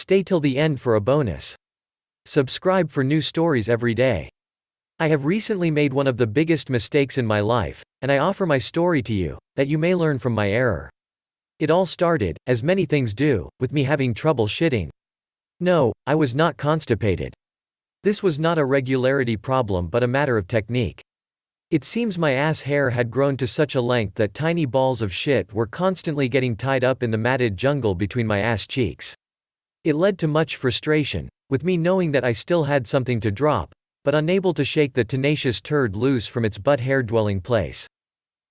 Stay till the end for a bonus. Subscribe for new stories every day. I have recently made one of the biggest mistakes in my life, and I offer my story to you, that you may learn from my error. It all started, as many things do, with me having trouble shitting. No, I was not constipated. This was not a regularity problem but a matter of technique. It seems my ass hair had grown to such a length that tiny balls of shit were constantly getting tied up in the matted jungle between my ass cheeks. It led to much frustration, with me knowing that I still had something to drop, but unable to shake the tenacious turd loose from its butt hair dwelling place.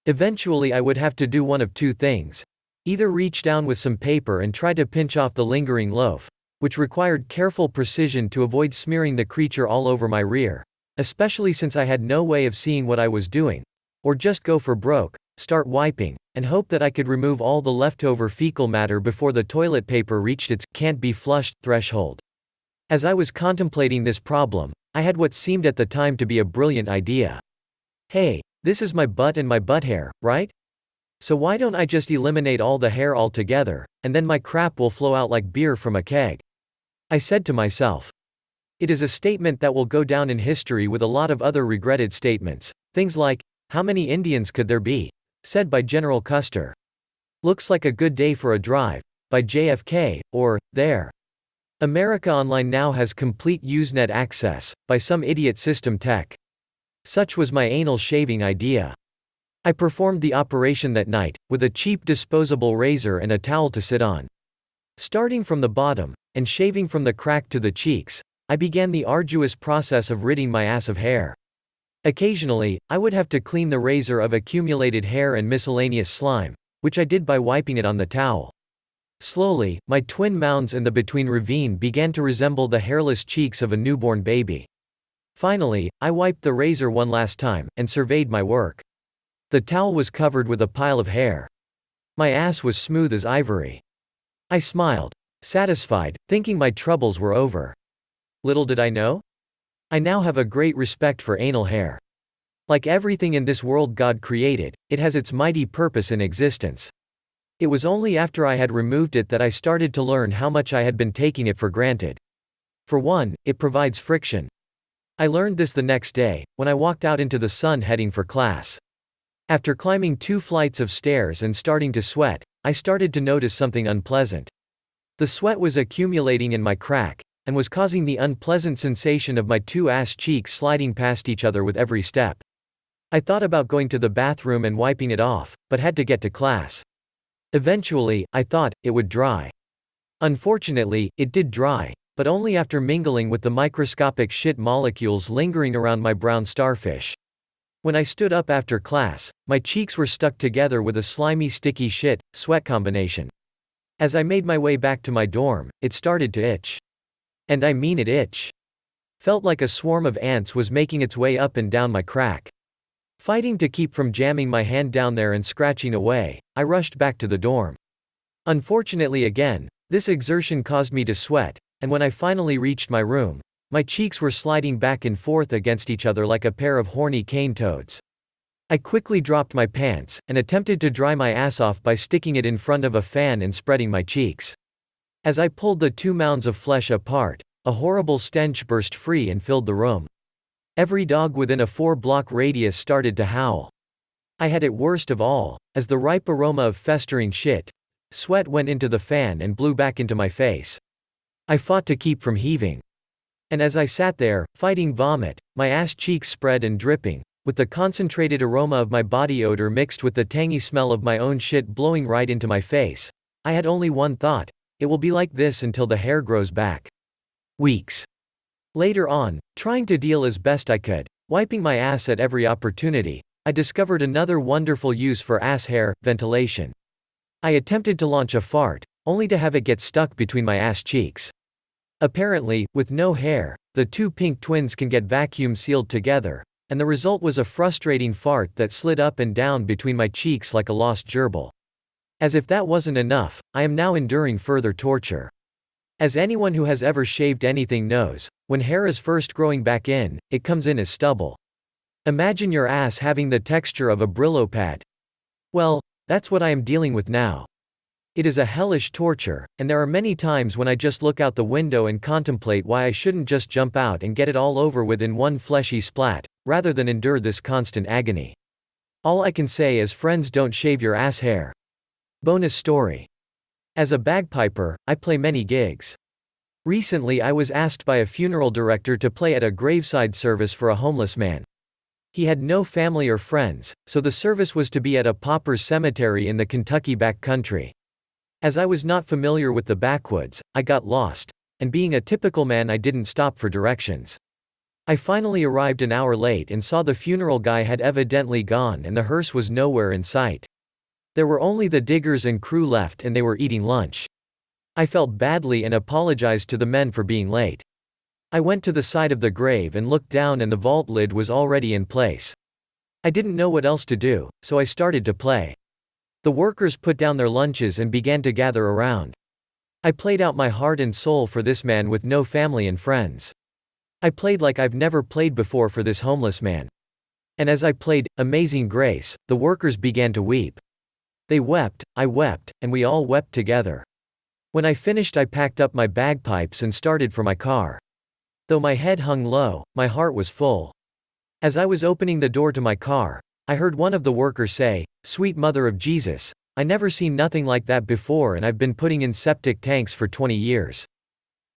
Eventually I would have to do one of two things. Either reach down with some paper and try to pinch off the lingering loaf, which required careful precision to avoid smearing the creature all over my rear, especially since I had no way of seeing what I was doing, or just go for broke, start wiping, and hope that I could remove all the leftover fecal matter before the toilet paper reached its can't be flushed threshold. As I was contemplating this problem, I had what seemed at the time to be a brilliant idea. Hey, this is my butt and my butt hair, right? So why don't I just eliminate all the hair altogether, and then my crap will flow out like beer from a keg? I said to myself. It is a statement that will go down in history with a lot of other regretted statements. Things like, how many Indians could there be? Said by General Custer. Looks like a good day for a drive, by JFK, or, there. America Online now has complete Usenet access, by some idiot system tech. Such was my anal shaving idea. I performed the operation that night, with a cheap disposable razor and a towel to sit on. Starting from the bottom, and shaving from the crack to the cheeks, I began the arduous process of ridding my ass of hair. Occasionally, I would have to clean the razor of accumulated hair and miscellaneous slime, which I did by wiping it on the towel. Slowly, my twin mounds in the between ravine began to resemble the hairless cheeks of a newborn baby. Finally, I wiped the razor one last time, and surveyed my work. The towel was covered with a pile of hair. My ass was smooth as ivory. I smiled, satisfied, thinking my troubles were over. Little did I know? I now have a great respect for anal hair. Like everything in this world God created, it has its mighty purpose in existence. It was only after I had removed it that I started to learn how much I had been taking it for granted. For one, it provides friction. I learned this the next day, when I walked out into the sun heading for class. After climbing 2 flights of stairs and starting to sweat, I started to notice something unpleasant. The sweat was accumulating in my crack, and was causing the unpleasant sensation of my 2 ass cheeks sliding past each other with every step. I thought about going to the bathroom and wiping it off, but had to get to class. Eventually, I thought, it would dry. Unfortunately, it did dry, but only after mingling with the microscopic shit molecules lingering around my brown starfish. When I stood up after class, my cheeks were stuck together with a slimy sticky shit-sweat combination. As I made my way back to my dorm, it started to itch. And I mean it itch. Felt like a swarm of ants was making its way up and down my crack. Fighting to keep from jamming my hand down there and scratching away, I rushed back to the dorm. Unfortunately again, this exertion caused me to sweat, and when I finally reached my room, my cheeks were sliding back and forth against each other like a pair of horny cane toads. I quickly dropped my pants, and attempted to dry my ass off by sticking it in front of a fan and spreading my cheeks. As I pulled the 2 mounds of flesh apart, a horrible stench burst free and filled the room. Every dog within a 4-block radius started to howl. I had it worst of all, as the ripe aroma of festering sweat went into the fan and blew back into my face. I fought to keep from heaving. And as I sat there, fighting vomit, my ass cheeks spread and dripping, with the concentrated aroma of my body odor mixed with the tangy smell of my own shit blowing right into my face, I had only one thought: it will be like this until the hair grows back. Weeks later on, trying to deal as best I could, wiping my ass at every opportunity, I discovered another wonderful use for ass hair: ventilation. I attempted to launch a fart, only to have it get stuck between my ass cheeks. Apparently, with no hair, the 2 pink twins can get vacuum sealed together, and the result was a frustrating fart that slid up and down between my cheeks like a lost gerbil. As if that wasn't enough, I am now enduring further torture. As anyone who has ever shaved anything knows, when hair is first growing back in, it comes in as stubble. Imagine your ass having the texture of a Brillo pad. Well, that's what I am dealing with now. It is a hellish torture, and there are many times when I just look out the window and contemplate why I shouldn't just jump out and get it all over with in one fleshy splat, rather than endure this constant agony. All I can say is friends, don't shave your ass hair. Bonus story. As a bagpiper, I play many gigs. Recently I was asked by a funeral director to play at a graveside service for a homeless man. He had no family or friends, so the service was to be at a pauper's cemetery in the Kentucky backcountry. As I was not familiar with the backwoods, I got lost, and being a typical man I didn't stop for directions. I finally arrived an hour late and saw the funeral guy had evidently gone and the hearse was nowhere in sight. There were only the diggers and crew left and they were eating lunch. I felt badly and apologized to the men for being late. I went to the side of the grave and looked down and the vault lid was already in place. I didn't know what else to do, so I started to play. The workers put down their lunches and began to gather around. I played out my heart and soul for this man with no family and friends. I played like I've never played before for this homeless man. And as I played, Amazing Grace, the workers began to weep. They wept, I wept, and we all wept together. When I finished, I packed up my bagpipes and started for my car. Though my head hung low, my heart was full. As I was opening the door to my car, I heard one of the workers say, "Sweet Mother of Jesus, I never seen nothing like that before and I've been putting in septic tanks for 20 years.